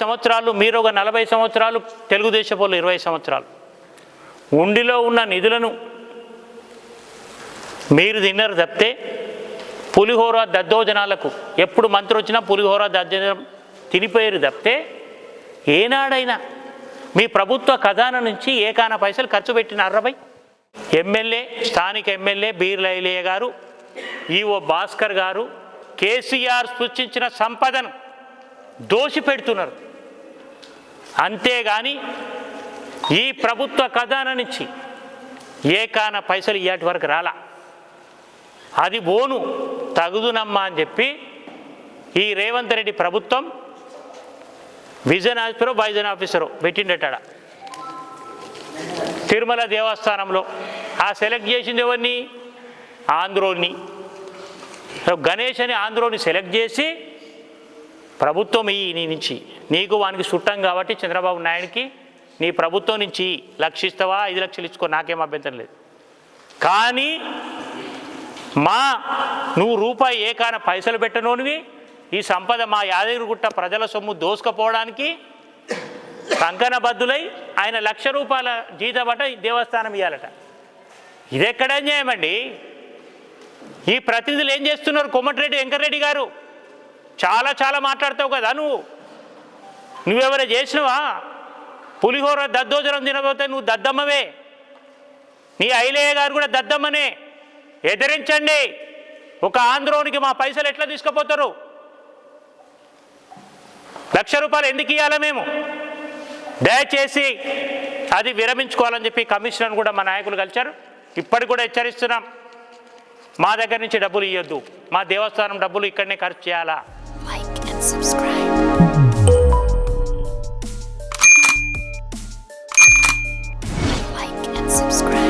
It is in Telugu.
సంవత్సరాలు, మీరు ఒక 40 సంవత్సరాలు, తెలుగుదేశం వాళ్ళు 20 సంవత్సరాలు. ఉండిలో ఉన్న నిధులను మీరు తిన్నారు తప్పితే పులిహోర దద్దోజనాలకు ఎప్పుడు మంత్రి వచ్చినా పులిహోర దద్దోజనం తినిపోయారు తప్పితే ఏనాడైనా మీ ప్రభుత్వ ఖజానా నుంచి ఏకాన పైసలు ఖర్చు పెట్టినారు. ఎమ్మెల్యే, స్థానిక ఎమ్మెల్యే బీర్ల ఐలయ్య గారు, ఈఓ భాస్కర్ గారు కేసీఆర్ సృష్టించిన సంపదను దోషిపెడుతున్నారు. అంతేగాని ఈ ప్రభుత్వ ఖజానా నుంచి ఏకాన పైసలు ఇయ్యాటి వరకు రాలా. అది బోను తగుదునమ్మా అని చెప్పి ఈ రేవంత్ రెడ్డి ప్రభుత్వం విజన్ ఆఫీసరో బైజన్ ఆఫీసరో పెట్టిండట తిరుమల దేవస్థానంలో. ఆ సెలెక్ట్ చేసింది ఎవరిని? ఆంధ్రోని. గణేష్ అని ఆంధ్రోని సెలెక్ట్ చేసి ప్రభుత్వం నీ నుంచి నీకు వానికి చుట్టం కాబట్టి చంద్రబాబు నాయుడికి నీ ప్రభుత్వం నుంచి 1 లక్ష ఇస్తావా, 5 లక్షలు ఇచ్చుకో, నాకేం అభ్యంతరం లేదు. కానీ నువ్వు రూపాయి ఏకాన పైసలు పెట్టనోనివి ఈ సంపద మా యాదగిరిగుట్ట ప్రజల సొమ్ము దోసుకపోవడానికి కంకణ బద్దులై ఆయన 1 లక్ష రూపాయల జీతమట దేవస్థానం ఇవ్వాలట. ఇదెక్కడ న్యాయమండి? ఈ ప్రతినిధులు ఏం చేస్తున్నారు? కోమటిరెడ్డి వెంకటరెడ్డి గారు చాలా మాట్లాడతావు కదా, నువ్వెవరైనా చేసినవా? పులిహోర దద్దోజనం తినబోతే నువ్వు దద్దమ్మవే, నీ ఐలయ్య గారు కూడా దద్దమ్మనే. ఎదిరించండి. ఒక ఆంధ్రోనికి మా పైసలు ఎట్లా తీసుకుపోతారు? 1 లక్ష రూపాయలు ఎందుకు ఇవ్వాలా మేము? దయచేసి అది విరమించుకోవాలని చెప్పి కమిషనర్ కూడా మా నాయకులు కలిశారు. ఇప్పటికి కూడా హెచ్చరిస్తున్నాం, మా దగ్గర నుంచి డబ్బులు ఇవ్వద్దు, మా దేవస్థానం డబ్బులు ఇక్కడనే ఖర్చు చేయాలా. Like and subscribe. Like and subscribe.